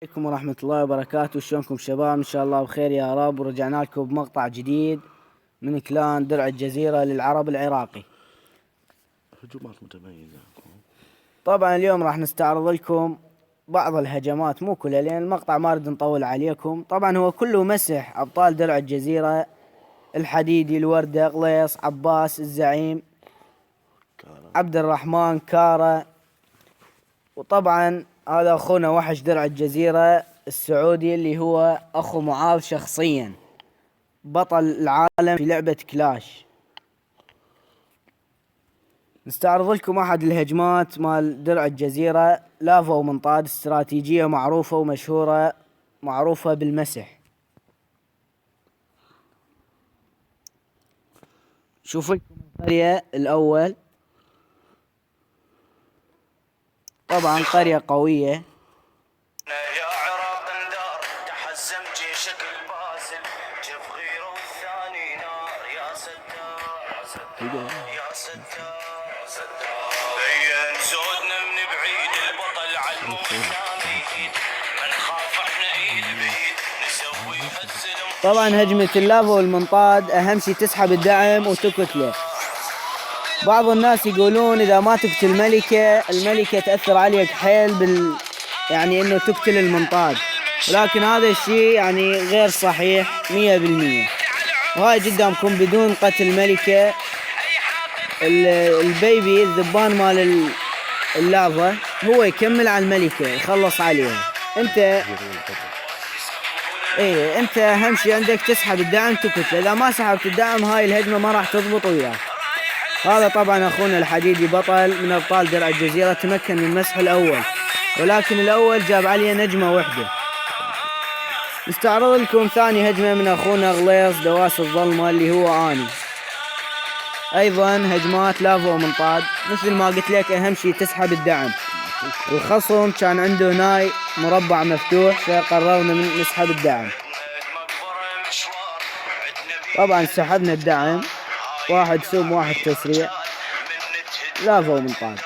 عليكم ورحمة الله وبركاته. شلونكم شباب؟ إن شاء الله بخير يا رب. ورجعنا لكم بمقطع جديد من كلان درع الجزيرة للعرب العراقي. هجمات متميزة. طبعا اليوم راح نستعرض لكم بعض الهجمات، مو كلها لأن المقطع ما رد نطول عليكم. طبعا هو كله مسح أبطال درع الجزيرة: الحديدي، الوردة، غليص، عباس، الزعيم، عبد الرحمن، كارة. وطبعا هذا أخونا وحش درع الجزيرة السعودي اللي هو أخو معاذ شخصيا، بطل العالم في لعبة كلاش. نستعرض لكم أحد الهجمات مال درع الجزيرة: لافا ومنطاد، استراتيجية معروفة ومشهورة، معروفة بالمسح. شوفوا لكم القرية الأول، طبعا قرية قوية. يا عراق اندار تحزم جيشك الباسل، جف غيره والثاني نار. يا ستار يا ستار بين زودنا من بعيد، البطل علمو الشاميد، من خاف احنا ايد بايد نسوي هالزلم. طبعا هجمة اللافا والمنطاد أهم شي تسحب الدعم وتقتله. بعض الناس يقولون إذا ما تقتل الملكة تأثر عليك حيل يعني إنه تقتل المنطاد، ولكن هذا الشيء يعني غير صحيح 100%. وهاي قدامكم بدون قتل الملكة البيبي الذبان مال اللافا هو يكمل على الملكة يخلص عليها. انت اهم شيء عندك تسحب الدعم تقتله. اذا ما سحبت الدعم هاي الهجمة ما راح تضبط وياك. هذا طبعا اخونا الحديدي بطل من ابطال درع الجزيرة، تمكن من مسح الاول، ولكن الاول جاب عليه نجمة وحدة. نستعرض لكم ثاني هجمة من اخونا غليص دواس الظلمة اللي هو اني. ايضا هجمات لافا ومنطاد، مثل ما قلت لك اهم شيء تسحب الدعم. الخصم كان عنده ناي مربع مفتوح فقررنا من نسحب الدعم. طبعا سحبنا الدعم، واحد سوم واحد تسريع، لافا ومنطاد.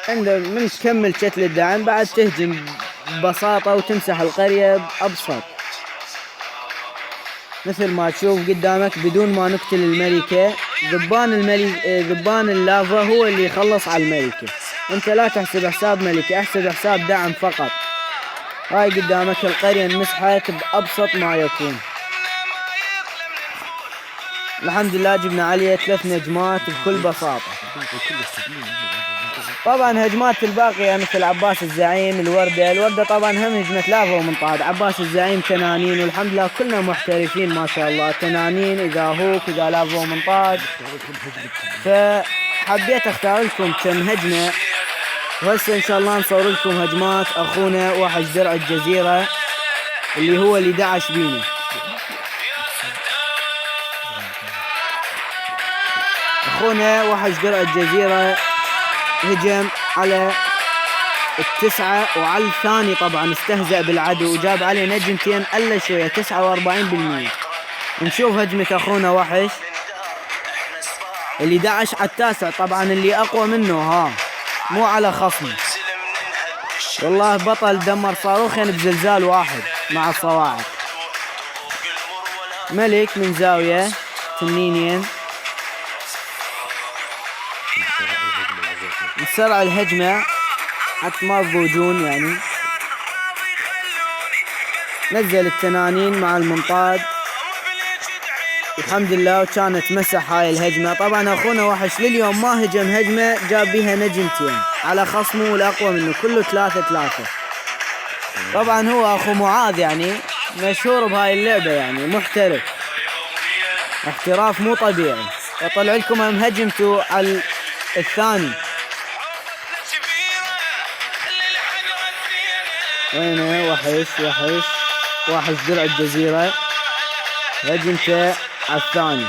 عند من تكمل شتل الدعم بعد تهجم ببساطة وتمسح القرية بأبسط، مثل ما تشوف قدامك بدون ما نقتل الملكة. ذبان اللافا هو اللي يخلص على الملكة. انت لا تحسب حساب ملكة، احسب حساب دعم فقط. هاي قدامك القرية انمسحت بأبسط ما يكون. الحمد لله جبنا عليه 3 نجمات بكل بساطة. طبعا هجمات الباقية مثل عباس الزعيم، الوردة طبعا هم هجمة لافا ومنطاد. عباس الزعيم تنانين، والحمد لله كلنا محترفين ما شاء الله، تنانين إذا هوك إذا لافا ومنطاد. فحبيت اختار لكم كم هجمة، وهسه ان شاء الله نصور لكم هجمات اخونا وحش درع الجزيرة اللي هو اللي دعش بينا. اخونا وحش درع الجزيرة هجم على التسعة وعلى الثاني، طبعا استهزأ بالعدو وجاب عليه نجمتين الا شوية 49%. نشوف هجمة اخونا وحش اللي دعش على التاسع، طبعا اللي اقوى منه مو على خصمه. والله بطل دمر صاروخين بزلزال واحد مع الصواعق. ملك من زاوية تنينين، نسرع الهجمة حتى ما تضوجون يعني. نزل التنانين مع المنطاد الحمد لله، وكانت مسح هاي الهجمة. طبعا اخونا وحش لليوم ما هجم هجمة جاب بيها نجمتين على خصمه والاقوى منه، كله 3-3. طبعا هو اخو معاذ يعني مشهور بهاي اللعبة، يعني محترف احتراف مو طبيعي. اطلع لكم هم هجمته على الثاني. وينه وحش درع الجزيرة، هجمته على الثاني.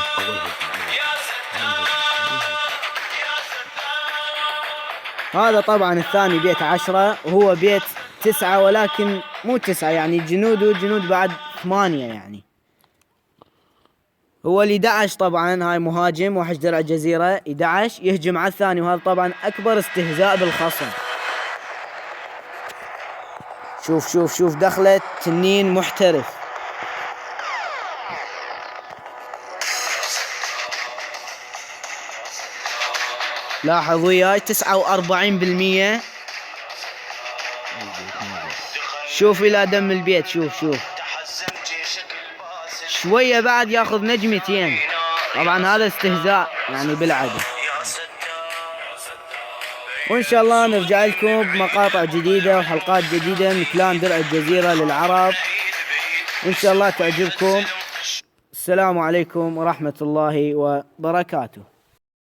هذا طبعا الثاني بيت 10 وهو بيت 9، ولكن مو 9 يعني جنود بعد 8 يعني. هو ال 11 طبعا، هاي مهاجم وحش درع الجزيرة 11 يهجم على الثاني، وهذا طبعا أكبر استهزاء بالخصم. شوف شوف شوف دخلت تنين محترف. لاحظ وياي 49%. شوف إلى دم البيت. شوف شوف شوية بعد ياخذ نجمتين. طبعا هذا استهزاء يعني بالعدل. وإن شاء الله نرجع لكم بمقاطع جديدة وحلقات جديدة من كلان درع الجزيرة للعرب، إن شاء الله تعجبكم. السلام عليكم ورحمة الله وبركاته.